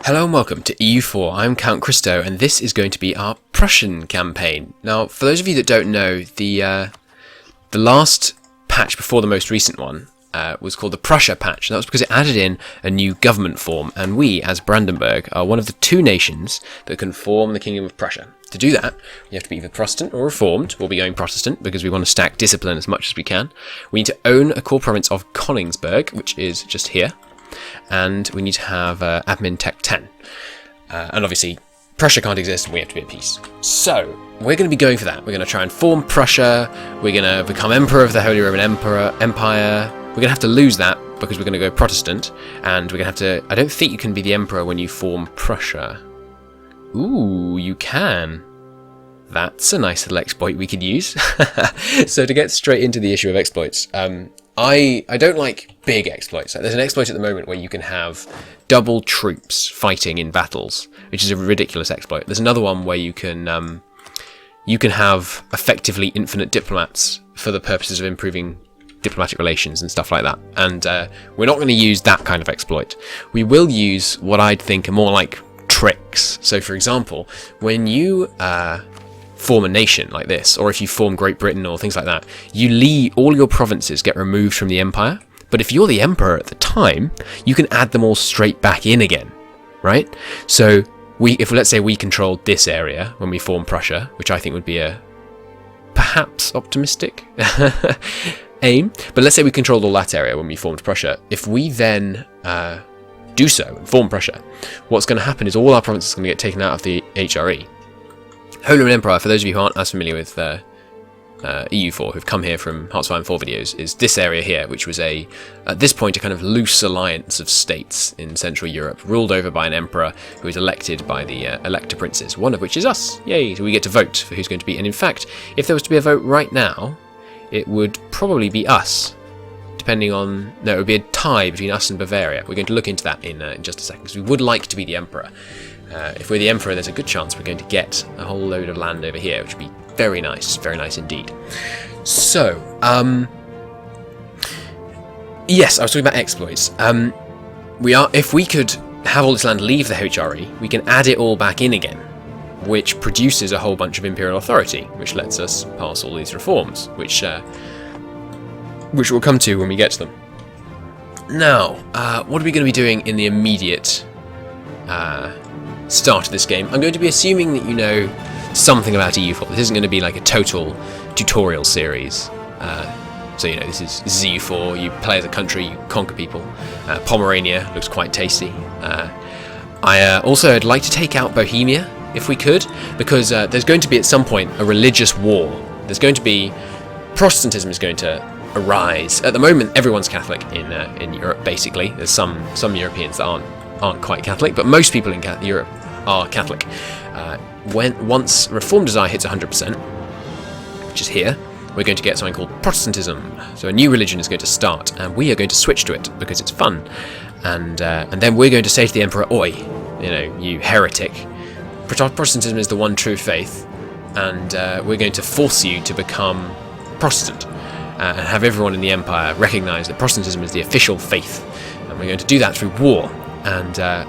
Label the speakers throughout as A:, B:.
A: Hello and welcome to EU4. I'm Count Christo, and this is going to be our Prussian campaign. Now, for those of you that don't know, the last patch before the most recent one was called the Prussia patch. And that was because it added in a new government form, and we, as Brandenburg, are one of the two nations that can form the Kingdom of Prussia. To do that, you have to be either Protestant or Reformed. We'll be going Protestant because we want to stack discipline as much as we can. We need to own a core province of Königsberg, which is just here. And we need to have admin tech 10. And obviously, Prussia can't exist and we have to be at peace. So, we're going to be going for that. We're going to try and form Prussia. We're going to become Emperor of the Holy Roman Empire. We're going to have to lose that because we're going to go Protestant. And we're going to have to... I don't think you can be the Emperor when you form Prussia. Ooh, you can. That's a nice little exploit we could use. So to get straight into the issue of exploits, I don't like big exploits. There's an exploit at the moment where you can have double troops fighting in battles, which is a ridiculous exploit. There's another one where you can have effectively infinite diplomats for the purposes of improving diplomatic relations and stuff like that. And we're not going to use that kind of exploit. We will use what I'd think are more like tricks. So, for example, when you form a nation like this, or if you form Great Britain or things like that, all your provinces get removed from the empire. But if you're the emperor at the time, you can add them all straight back in again, right? So if let's say we controlled this area when we form Prussia, which I think would be a perhaps optimistic aim, but let's say we controlled all that area when we formed Prussia. If we then do so and form Prussia, what's going to happen is all our provinces are going to get taken out of the HRE. Holy Roman Empire, for those of you who aren't as familiar with EU4, who've come here from Hearts of Iron 4 videos, is this area here, which was at this point, a kind of loose alliance of states in Central Europe, ruled over by an emperor who is elected by the elector princes, one of which is us. Yay! So we get to vote for who's going to be. And in fact, if there was to be a vote right now, it would probably be us. Depending on... No, it would be a tie between us and Bavaria. We're going to look into that in just a second, because we would like to be the emperor. If we're the emperor, there's a good chance we're going to get a whole load of land over here, which would be very nice indeed. So, yes, I was talking about exploits. If we could have all this land leave the HRE, we can add it all back in again, which produces a whole bunch of imperial authority, which lets us pass all these reforms, which we'll come to when we get to them. Now, what are we going to be doing in the immediate start of this game? I'm going to be assuming that you know something about EU4. This isn't going to be like a total tutorial series. So, this is EU4. You play as a country, you conquer people. Pomerania looks quite tasty. I'd like to take out Bohemia, if we could, because there's going to be at some point a religious war. There's going to be... Protestantism is going to arise. At the moment, everyone's Catholic in Europe, basically. There's some Europeans that aren't quite Catholic, but most people in Europe are Catholic. Once Reform Desire hits 100%, which is here, we're going to get something called Protestantism. So a new religion is going to start, and we are going to switch to it because it's fun. And then we're going to say to the emperor, "Oi, you heretic! Protestantism is the one true faith, and we're going to force you to become Protestant." And have everyone in the empire recognise that Protestantism is the official faith. And we're going to do that through war. And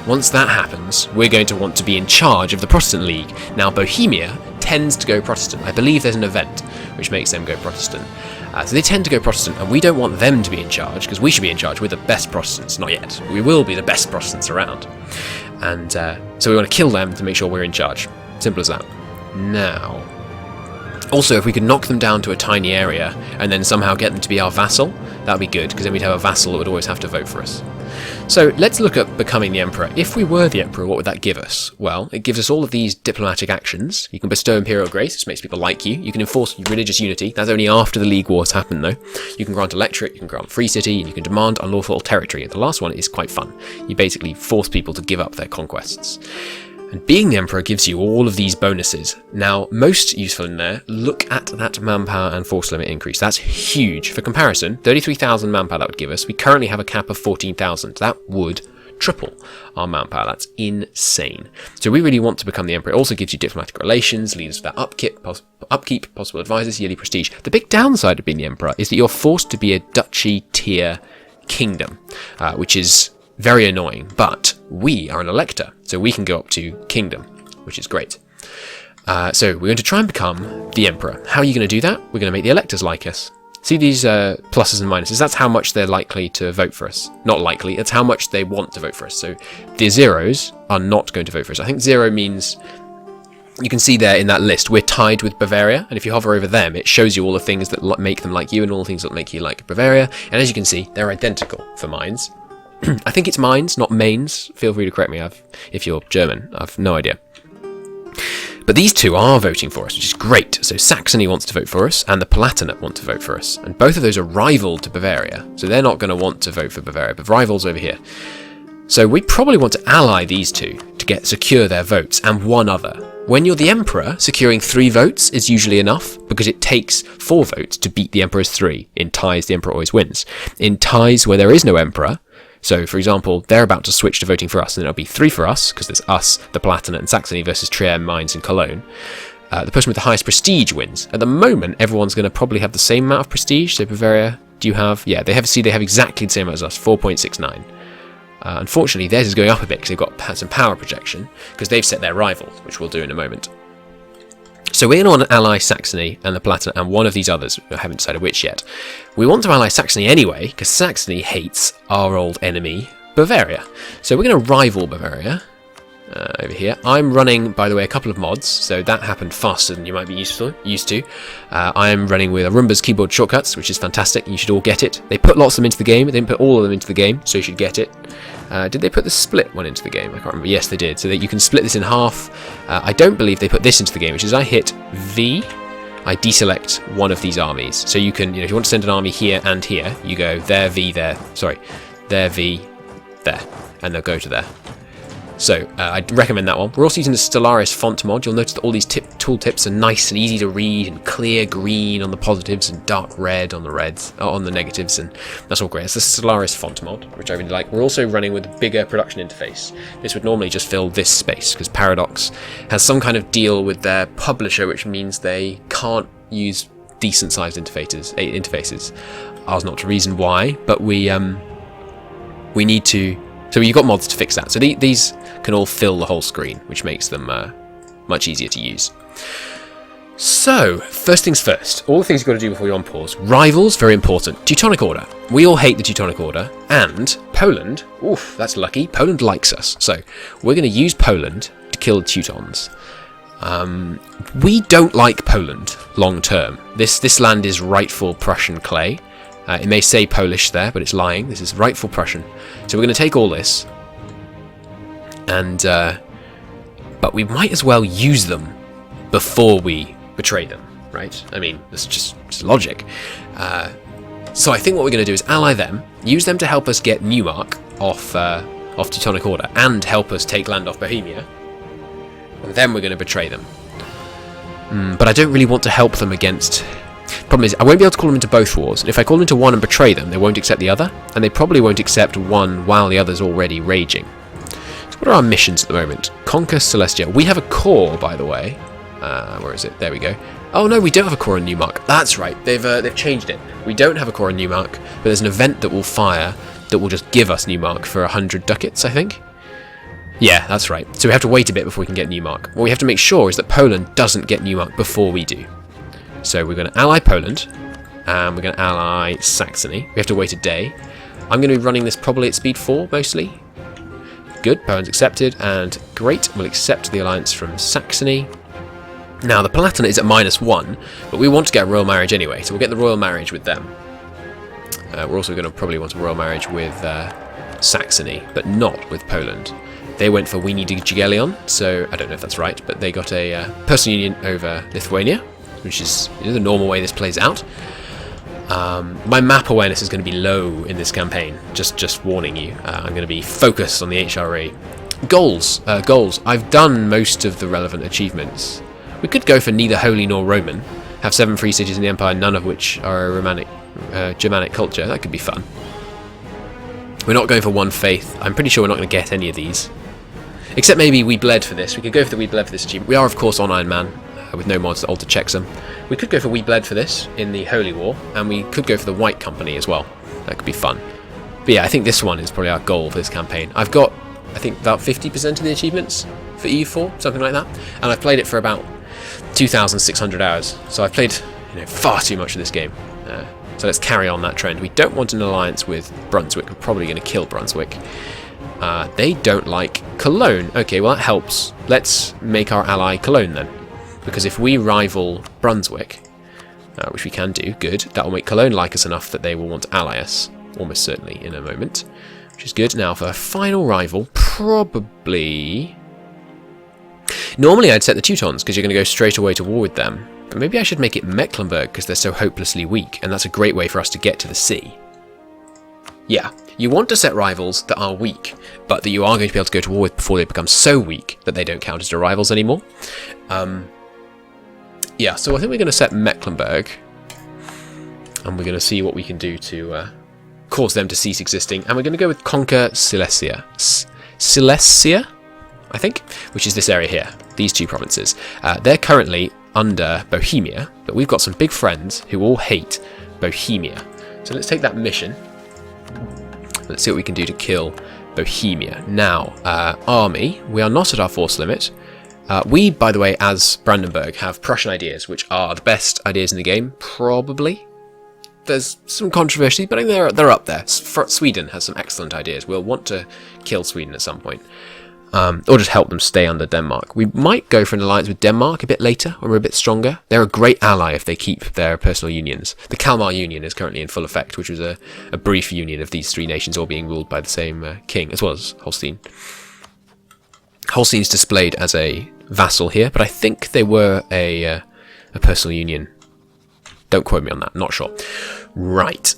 A: once that happens, we're going to want to be in charge of the Protestant League. Now, Bohemia tends to go Protestant. I believe there's an event which makes them go Protestant. So they tend to go Protestant, and we don't want them to be in charge, because we should be in charge. We're the best Protestants. Not yet. We will be the best Protestants around. And so we want to kill them to make sure we're in charge. Simple as that. Now... Also, if we could knock them down to a tiny area and then somehow get them to be our vassal, that would be good, because then we'd have a vassal that would always have to vote for us. So let's look at becoming the emperor. If we were the emperor, what would that give us? Well, it gives us all of these diplomatic actions. You can bestow imperial grace, which makes people like you. You can enforce religious unity. That's only after the League Wars happen, though. You can grant electorate, you can grant free city, and you can demand unlawful territory. The last one is quite fun. You basically force people to give up their conquests. And being the emperor gives you all of these bonuses. Now, most useful in there, look at that manpower and force limit increase. That's huge. For comparison, 33,000 manpower that would give us. We currently have a cap of 14,000. That would triple our manpower. That's insane. So we really want to become the emperor. It also gives you diplomatic relations, leads to that upkeep, possible advisors, yearly prestige. The big downside of being the emperor is that you're forced to be a duchy tier kingdom, which is Very annoying, but we are an elector, so we can go up to kingdom, which is great. So we're going to try and become the emperor. How are you going to do that? We're going to make the electors like us. See these pluses and minuses? That's how much they're likely to vote for us. Not likely, it's how much they want to vote for us. So the zeros are not going to vote for us. I think 0 means, you can see there in that list, we're tied with Bavaria, and if you hover over them, it shows you all the things that make them like you and all the things that make you like Bavaria. And as you can see, they're identical for mines. I think it's mines, not mains. Feel free to correct me if you're German. I've no idea. But these two are voting for us, which is great. So Saxony wants to vote for us, and the Palatinate want to vote for us. And both of those are rival to Bavaria, so they're not going to want to vote for Bavaria, but rivals over here. So we probably want to ally these two to secure their votes, and one other. When you're the Emperor, securing 3 votes is usually enough, because it takes 4 votes to beat the Emperor's 3. In ties, the Emperor always wins. In ties where there is no Emperor, so, for example, they're about to switch to voting for us, and it'll be 3 for us, because there's us, the Palatinate, and Saxony versus Trier, Mainz, and Cologne. The person with the highest prestige wins. At the moment, everyone's going to probably have the same amount of prestige. So, Bavaria, do you have? Yeah, they have exactly the same amount as us, 4.69. Unfortunately, theirs is going up a bit because they've got some power projection, because they've set their rival, which we'll do in a moment. So we're going to want to ally Saxony and the Palatinate and one of these others. I haven't decided which yet. We want to ally Saxony anyway, because Saxony hates our old enemy, Bavaria. So we're going to rival Bavaria over here. I'm running, by the way, a couple of mods, so that happened faster than you might be used to. I'm running with Arumba's keyboard shortcuts, which is fantastic. You should all get it. They put lots of them into the game. They didn't put all of them into the game, so you should get it. Did they put the split one into the game? I can't remember. Yes, they did. So that you can split this in half. I don't believe they put this into the game, which is I hit V, I deselect one of these armies. So you can, if you want to send an army here and here, you go there, V, there. Sorry, there, V, there. And they'll go to there. So I'd recommend that one. We're also using the ArumbaFontMod. You'll notice that all these tool tips are nice and easy to read, and clear green on the positives and dark red on the negatives, and that's all great. It's the ArumbaFontMod, which I really like. We're also running with a bigger production interface. This would normally just fill this space because Paradox has some kind of deal with their publisher, which means they can't use decent sized interfaces. Ours not to reason why, but we need to. So you've got mods to fix that. So these can all fill the whole screen, which makes them much easier to use. So, first things first, all the things you've got to do before you're on pause. Rivals, very important. Teutonic Order. We all hate the Teutonic Order. And Poland, oof, that's lucky. Poland likes us. So, we're going to use Poland to kill the Teutons. We don't like Poland long term. This land is rightful Prussian clay. It may say Polish there, but it's lying. This is rightful Prussian. So we're going to take all this, and but we might as well use them before we betray them, right? I mean, that's just logic. So I think what we're going to do is ally them, use them to help us get Neumark off Teutonic Order, and help us take land off Bohemia, and then we're going to betray them. But I don't really want to help them against. Problem is, I won't be able to call them into both wars, and if I call them into one and betray them, they won't accept the other, and they probably won't accept one while the other's already raging. So what are our missions at the moment? Conquest Silesia. We have a core, by the way. Where is it? There we go. Oh no, we don't have a core in Neumark. That's right, they've changed it. We don't have a core in Neumark, but there's an event that will fire that will just give us Neumark for 100 ducats, I think. Yeah, that's right. So we have to wait a bit before we can get Neumark. What we have to make sure is that Poland doesn't get Neumark before we do. So we're going to ally Poland, and we're going to ally Saxony. We have to wait a day. I'm going to be running this probably at speed 4, mostly. Good, Poland's accepted, and great, we'll accept the alliance from Saxony. Now, the Palatinate is at -1, but we want to get a royal marriage anyway, so we'll get the royal marriage with them. We're also going to probably want a royal marriage with Saxony, but not with Poland. They went for we need a Jagellon, so I don't know if that's right, but they got a personal union over Lithuania, which is the normal way this plays out. My map awareness is going to be low in this campaign, just warning you. I'm going to be focused on the HRE. Goals. I've done most of the relevant achievements. We could go for neither holy nor Roman, have 7 free cities in the Empire, none of which are a Germanic culture. That could be fun. We're not going for one faith. I'm pretty sure we're not going to get any of these. Except maybe we bled for this. We could go for the we bled for this achievement. We are, of course, on Iron Man, with no mods to alter checksum. We could go for we bled for this in the Holy War, and we could go for the White Company as well. That could be fun. But yeah, I think this one is probably our goal for this campaign. I've got, I think, about 50% of the achievements for EU4, something like that. And I've played it for about 2,600 hours. So I've played far too much of this game. So let's carry on that trend. We don't want an alliance with Brunswick. We're probably going to kill Brunswick. They don't like Cologne. Okay, well that helps. Let's make our ally Cologne then. Because if we rival Brunswick, which we can do, good, that will make Cologne like us enough that they will want to ally us, almost certainly, in a moment. Which is good. Now for a final rival, probably... Normally I'd set the Teutons, because you're going to go straight away to war with them. But maybe I should make it Mecklenburg, because they're so hopelessly weak, and that's a great way for us to get to the sea. Yeah, you want to set rivals that are weak, but that you are going to be able to go to war with before they become so weak that they don't count as your rivals anymore. Yeah, so I think we're going to set Mecklenburg, and we're going to see what we can do to cause them to cease existing, and we're going to go with Conquer Silesia. Silesia, I think, which is this area here, these two provinces. They're currently under Bohemia, but we've got some big friends who all hate Bohemia. So let's take that mission. Let's see what we can do to kill Bohemia. Now, army, we are not at our force limit. We, by the way, as Brandenburg, have Prussian ideas, which are the best ideas in the game, probably. There's some controversy, but I think they're up there. Sweden has some excellent ideas. We'll want to kill Sweden at some point. Or just help them stay under Denmark. We might go for an alliance with Denmark a bit later, when we're a bit stronger. They're a great ally if they keep their personal unions. The Kalmar Union is currently in full effect, which was a brief union of these three nations all being ruled by the same king, as well as Holstein. Holstein's displayed as a vassal here, but I think they were a personal union. Don't quote me on that, not sure. Right,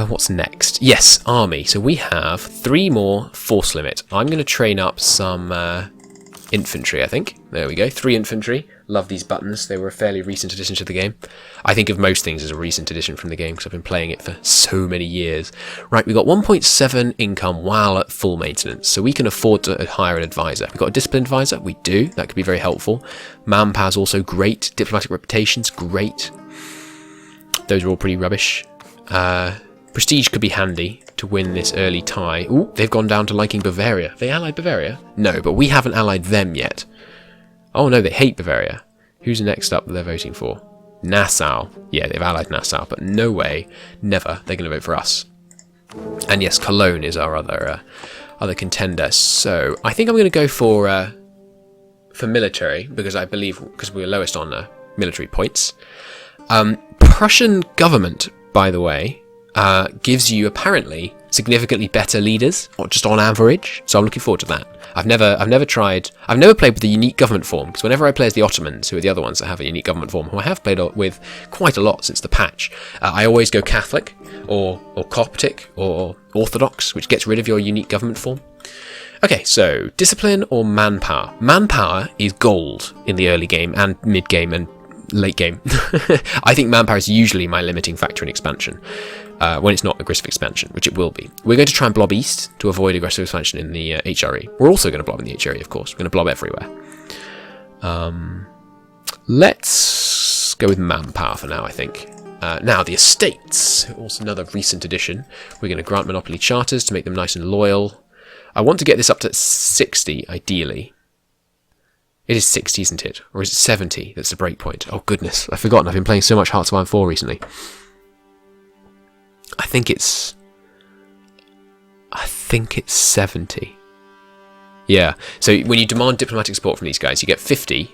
A: what's next? Yes, army. So we have 3 more force limit. I'm going to train up some infantry, I think. There we go, 3 infantry. Love these buttons. They were a fairly recent addition to the game. I think of most things as a recent addition from the game because I've been playing it for so many years. Right, we've got 1.7 income while at full maintenance, so we can afford to hire an advisor. We've got a discipline advisor. We do. That could be very helpful. Manpower's also great. Diplomatic reputation's great. Those are all pretty rubbish. Prestige could be handy to win this early tie. Ooh, they've gone down to liking Bavaria. They allied Bavaria? No, but we haven't allied them yet. Oh no, they hate Bavaria. Who's next up that they're voting for? Nassau. Yeah, they've allied Nassau, but no way, never, they're going to vote for us. And yes, Cologne is our other contender. So I think I'm going to go for military, because I believe, because we're lowest on military points. Prussian government, by the way, gives you apparently significantly better leaders, or just on average. So I'm looking forward to that. I've never played with the unique government form, because whenever I play as the Ottomans, who are the other ones that have a unique government form, who I have played with quite a lot since the patch, I always go Catholic or Coptic or Orthodox, which gets rid of your unique government form. Okay, so discipline or manpower. Manpower is gold in the early game and mid game and late game. I think manpower is usually my limiting factor in expansion, when it's not aggressive expansion, which it will be. We're going to try and blob east to avoid aggressive expansion in the HRE. We're also going to blob in the HRE, of course. We're going to blob everywhere. Let's go with manpower for now, I think. Now, the estates, also another recent addition. We're going to grant monopoly charters to make them nice and loyal. I want to get this up to 60, ideally. It is 60, isn't it? Or is it 70 that's the break point? Oh goodness, I've forgotten. I've been playing so much Hearts of Iron 4 recently. I think it's 70. Yeah, so when you demand diplomatic support from these guys, you get 50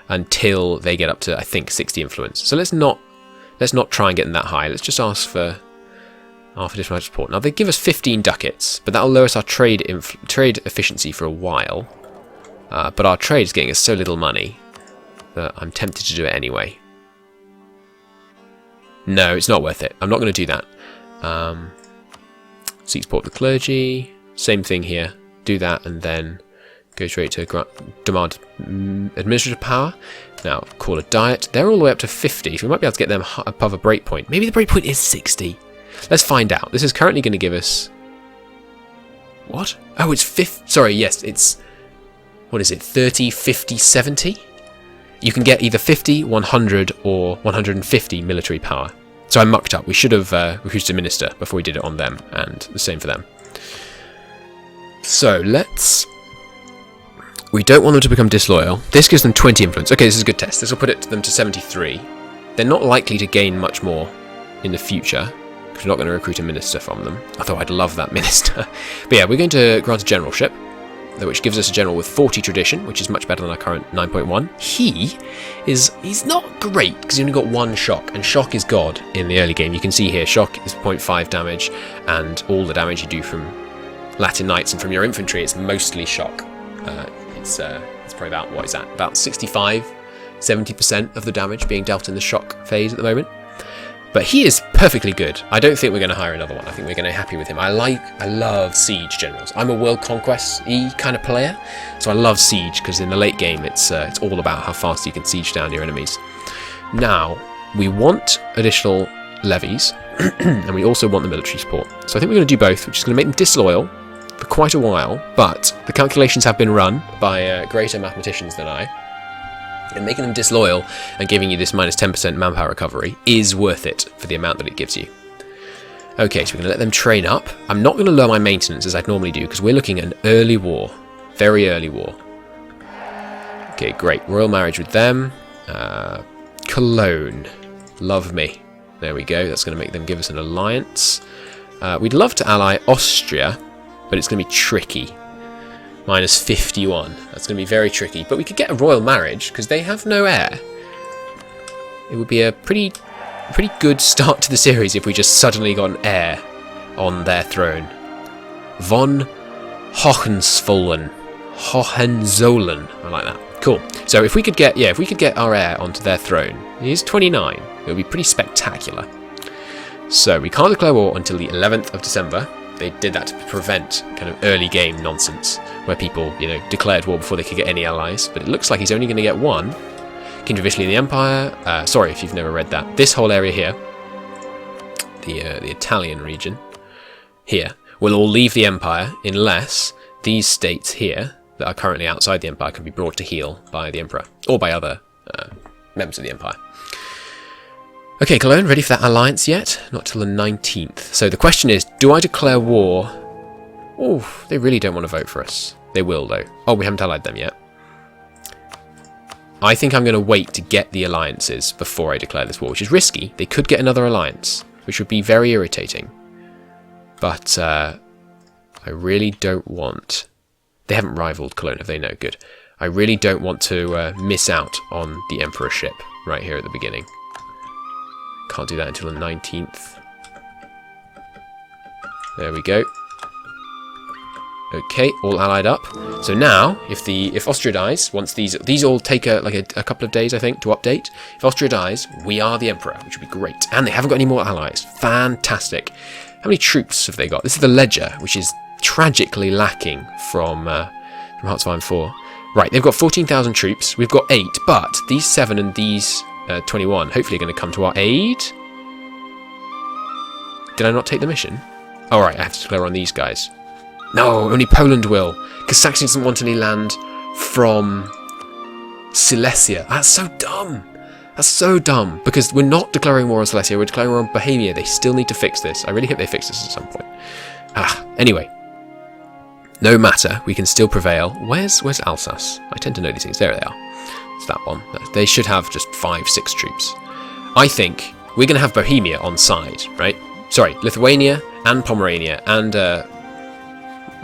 A: until they get up to, I think, 60 influence. So let's not try and get them that high. Let's just ask for diplomatic support. Now, they give us 15 ducats, but that'll lower us our trade efficiency for a while. But our trade is getting us so little money that I'm tempted to do it anyway. No, it's not worth it. I'm not going to do that. Seek support of the clergy. Same thing here. Do that and then go straight to demand administrative power. Now, call a diet. They're all the way up to 50, so we might be able to get them above a breakpoint. Maybe the breakpoint is 60. Let's find out. This is currently going to give us... What? Oh, it's 50. Sorry, yes, it's... What is it? 30, 50, 70? You can get either 50, 100, or 150 military power. So I mucked up. We should have recruited a minister before we did it on them, and the same for them. So we don't want them to become disloyal. This gives them 20 influence. Okay, this is a good test. This will put them to 73. They're not likely to gain much more in the future, because we're not going to recruit a minister from them. Although I'd love that minister. But yeah, we're going to grant a generalship, which gives us a general with 40 tradition, which is much better than our current 9.1. He's not great, because he only got 1 shock, and shock is god in the early game. You can see here, shock is 0.5 damage, and all the damage you do from Latin Knights and from your infantry, it's mostly shock. It's probably about, what is that, about 65-70% of the damage being dealt in the shock phase at the moment. But he is perfectly good. I don't think we're going to hire another one. I think we're going to be happy with him. I love siege generals. I'm a World Conquest-y kind of player, so I love siege, because in the late game it's all about how fast you can siege down your enemies. Now, we want additional levies, and we also want the military support. So I think we're going to do both, which is going to make them disloyal for quite a while, but the calculations have been run by greater mathematicians than I, and making them disloyal and giving you this minus 10% manpower recovery is worth it for the amount that it gives you. Okay, so we're going to let them train up. I'm not going to lower my maintenance as I'd normally do, because we're looking at an early war. Very early war. Okay, great. Royal marriage with them. Cologne. Love me. There we go. That's going to make them give us an alliance. We'd love to ally Austria, but it's going to be tricky. Minus 51. That's going to be very tricky. But we could get a royal marriage, because they have no heir. It would be a pretty good start to the series if we just suddenly got an heir on their throne. Von Hohenzollern. Hohenzollern. I like that. Cool. So if we could get our heir onto their throne, he's 29. It would be pretty spectacular. So we can't declare war until the 11th of December. They did that to prevent kind of early game nonsense where people, declared war before they could get any allies. But it looks like he's only going to get one. Kingdom of Italy and the Empire. Sorry if you've never read that. This whole area here, the Italian region here, will all leave the Empire unless these states here that are currently outside the Empire can be brought to heel by the Emperor or by other members of the Empire. Okay, Cologne, ready for that alliance yet? Not till the 19th. So the question is, do I declare war? Oh, they really don't want to vote for us. They will, though. Oh, we haven't allied them yet. I think I'm going to wait to get the alliances before I declare this war, which is risky. They could get another alliance, which would be very irritating. But I really don't want... They haven't rivaled Cologne, have they? No, good. I really don't want to miss out on the emperorship right here at the beginning. Can't do that until the 19th. There we go. Okay, all allied up. So now, if Austria dies, once these all take a couple of days, I think, to update. If Austria dies, we are the emperor, which would be great. And they haven't got any more allies. Fantastic. How many troops have they got? This is the ledger, which is tragically lacking from Hearts of Iron 4. Right, they've got 14,000 troops. We've got 8, but these 7 and these 21 hopefully are going to come to our aid. Did I not take the mission? Oh, right, I have to declare on these guys. No, only Poland will, because Saxony doesn't want any land from Silesia. That's so dumb. That's so dumb, because we're not declaring war on Silesia, we're declaring war on Bohemia. They still need to fix this. I really hope they fix this at some point. Anyway. No matter, we can still prevail. Where's Alsace? I tend to know these things. There they are. It's that one. They should have just 5-6 troops. I think we're going to have Bohemia on side, right? Sorry, Lithuania and Pomerania and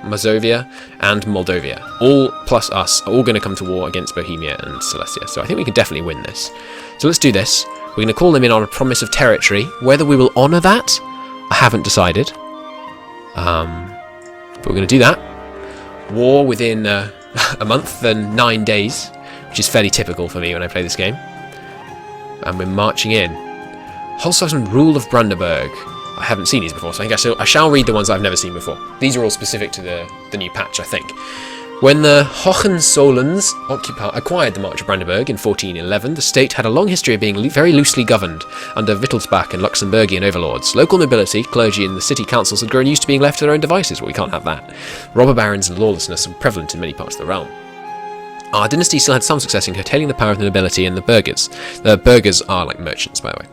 A: Mazovia and Moldavia, all plus us, are all going to come to war against Bohemia and Silesia. So I think we can definitely win this. So let's do this. We're going to call them in on a promise of territory. Whether we will honour that, I haven't decided. But we're going to do that. War within a month and 9 days, which is fairly typical for me when I play this game. And we're marching in. Holstein Rule of Brandenburg. I haven't seen these before, so I think I shall read the ones I've never seen before. These are all specific to the new patch, I think. When the Hohenzollerns acquired the March of Brandenburg in 1411, the state had a long history of being very loosely governed under Wittelsbach and Luxembourgian overlords. Local nobility, clergy and the city councils had grown used to being left to their own devices. Well, we can't have that. Robber barons and lawlessness are prevalent in many parts of the realm. our dynasty still had some success in curtailing the power of the nobility and the burghers. The burghers are like merchants, by the way,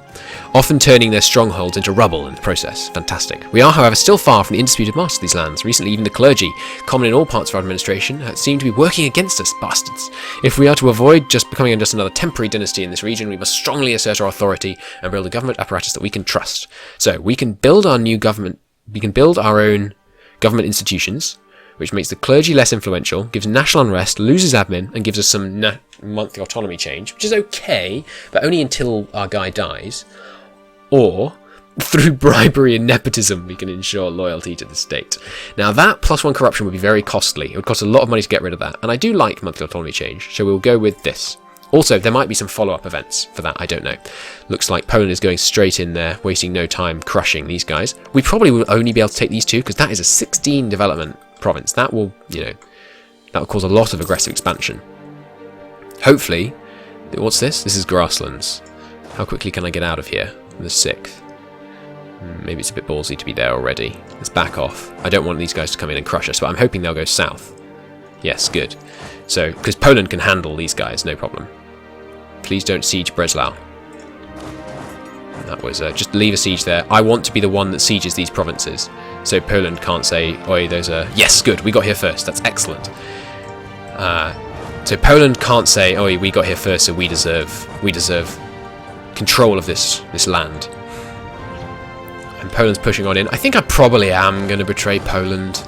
A: often turning their strongholds into rubble in the process. Fantastic. We are, however, still far from the undisputed master of these lands. Recently, even the clergy, common in all parts of our administration, seem to be working against us, bastards. If we are to avoid just becoming just another temporary dynasty in this region, we must strongly assert our authority and build a government apparatus that we can trust. So, we can build our new government, we can build our own government institutions, which makes the clergy less influential, gives national unrest, loses admin, and gives us some monthly autonomy change, which is okay, but only until our guy dies. Or, through bribery and nepotism, we can ensure loyalty to the state. Now that +1 corruption would be very costly. It would cost a lot of money to get rid of that, and I do like monthly autonomy change, so we'll go with this. Also, there might be some follow-up events for that, I don't know. Looks like Poland is going straight in there, wasting no time crushing these guys. We probably will only be able to take these two, because that is a 16 development province. That will, that will cause a lot of aggressive expansion. Hopefully, what's this? This is grasslands. How quickly can I get out of here? The 6th. Maybe it's a bit ballsy to be there already. Let's back off. I don't want these guys to come in and crush us, but I'm hoping they'll go south. Yes, good. So, because Poland can handle these guys, no problem. Please don't siege Breslau. That was just leave a siege there. I want to be the one that sieges these provinces, so Poland can't say, "Oi, those are." Yes, good. We got here first. That's excellent. So Poland can't say, "Oi, we got here first, so we deserve control of this land." And Poland's pushing on in. I think I probably am going to betray Poland.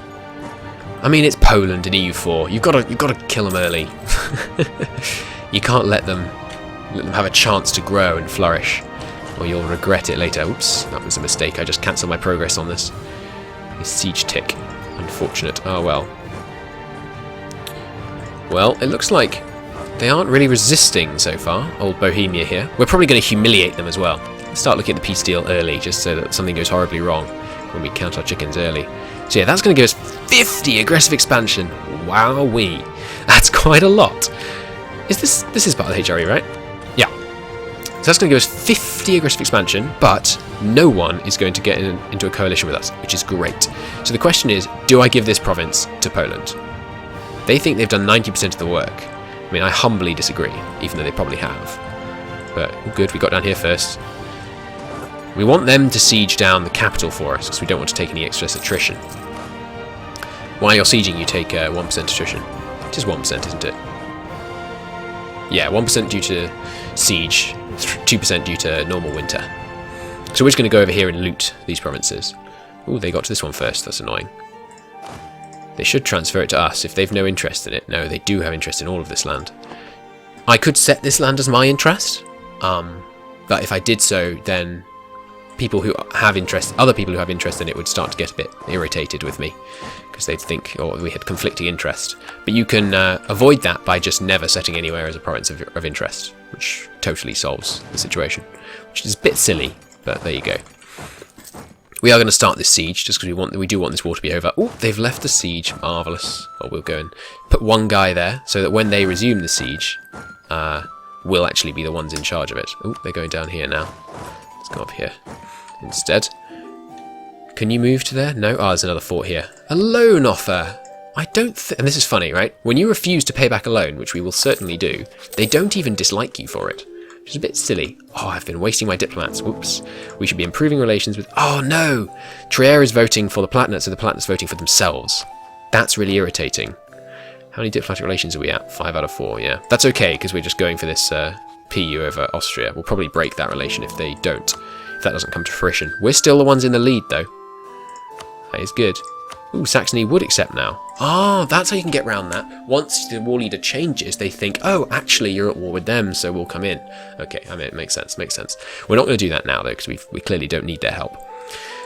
A: I mean, it's Poland in EU4. You've got to kill them early. You can't let them have a chance to grow and flourish, or you'll regret it later. Oops, that was a mistake. I just cancelled my progress on this. A siege tick. Unfortunate. Oh well. Well, it looks like they aren't really resisting so far, old Bohemia here. We're probably going to humiliate them as well. Let's start looking at the peace deal early, just so that something goes horribly wrong when we count our chickens early. So yeah, that's going to give us 50 aggressive expansion. Wowee. That's quite a lot. This is part of the HRE, right? Yeah. So that's going to give us 50 aggressive expansion, but no one is going to get into a coalition with us, which is great. So the question is, do I give this province to Poland? They think they've done 90% of the work. I mean, I humbly disagree, even though they probably have. But good, we got down here first. We want them to siege down the capital for us, because we don't want to take any excess attrition. While you're sieging, you take 1% attrition. It is 1%, isn't it? Yeah, 1% due to siege, 2% due to normal winter. So we're just going to go over here and loot these provinces. Ooh, they got to this one first, that's annoying. They should transfer it to us if they've no interest in it. No, they do have interest in all of this land. I could set this land as my interest, but if I did so, then people who have interest, other people who have interest in it would start to get a bit irritated with me, because they'd think, oh, we had conflicting interest. But you can avoid that by just never setting anywhere as a province of interest, which totally solves the situation, which is a bit silly, but there you go. We are going to start this siege, just because we do want this war to be over. Oh, they've left the siege. Marvellous. Well, we'll go and put one guy there, so that when they resume the siege, we'll actually be the ones in charge of it. Oh, they're going down here now. Let's go up here instead. Can you move to there? No? Ah, there's another fort here. A loan offer! I don't and this is funny, right? When you refuse to pay back a loan, which we will certainly do, they don't even dislike you for it. Which is a bit silly. Oh, I've been wasting my diplomats. Whoops. We should be improving relations with... Oh, no! Trier is voting for the Palatinate, so the Palatinate's voting for themselves. That's really irritating. How many diplomatic relations are we at? 5 out of 4, yeah. That's okay, because we're just going for this PU over Austria. We'll probably break that relation if they don't. If that doesn't come to fruition. We're still the ones in the lead, though. That is good. Ooh, Saxony would accept now. Ah, that's how you can get around that. Once the war leader changes, they think, oh, actually, you're at war with them, so we'll come in. Okay, I mean, it makes sense, makes sense. We're not going to do that now, though, because we clearly don't need their help.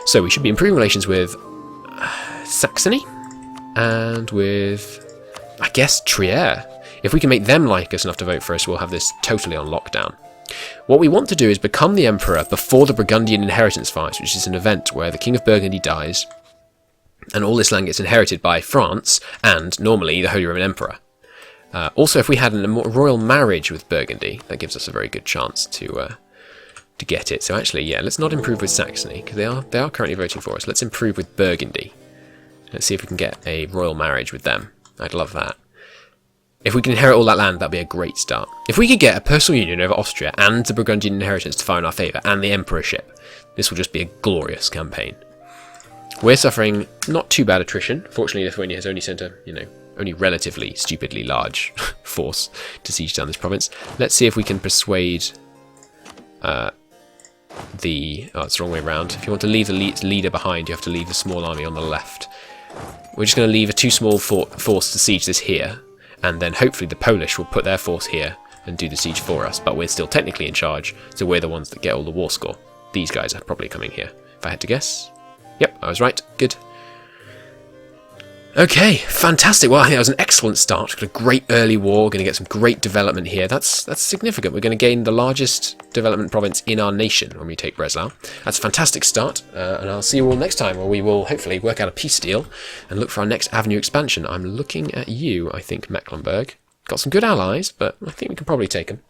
A: So we should be improving relations with Saxony and with, I guess, Trier. If we can make them like us enough to vote for us, we'll have this totally on lockdown. What we want to do is become the emperor before the Burgundian inheritance fight, which is an event where the King of Burgundy dies, and all this land gets inherited by France, and, normally, the Holy Roman Emperor. Also, if we had a royal marriage with Burgundy, that gives us a very good chance to get it. So actually, yeah, let's not improve with Saxony, because they are currently voting for us. Let's improve with Burgundy. Let's see if we can get a royal marriage with them. I'd love that. If we can inherit all that land, that'd be a great start. If we could get a personal union over Austria and the Burgundian inheritance to fire in our favour and the emperorship, this will just be a glorious campaign. We're suffering not too bad attrition. Fortunately, Lithuania has only sent a, only relatively stupidly large force to siege down this province. Let's see if we can persuade oh, it's the wrong way around. If you want to leave the leader behind, you have to leave the small army on the left. We're just going to leave a too small force to siege this here, and then hopefully the Polish will put their force here and do the siege for us, but we're still technically in charge, so we're the ones that get all the war score. These guys are probably coming here, if I had to guess. Yep, I was right. Good. Okay, fantastic. Well, I think that was an excellent start. Got a great early war. Going to get some great development here. That's significant. We're going to gain the largest development province in our nation when we take Breslau. That's a fantastic start, and I'll see you all next time, where we will hopefully work out a peace deal and look for our next avenue expansion. I'm looking at you, I think, Mecklenburg. Got some good allies, but I think we can probably take them.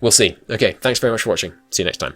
A: We'll see. Okay, thanks very much for watching. See you next time.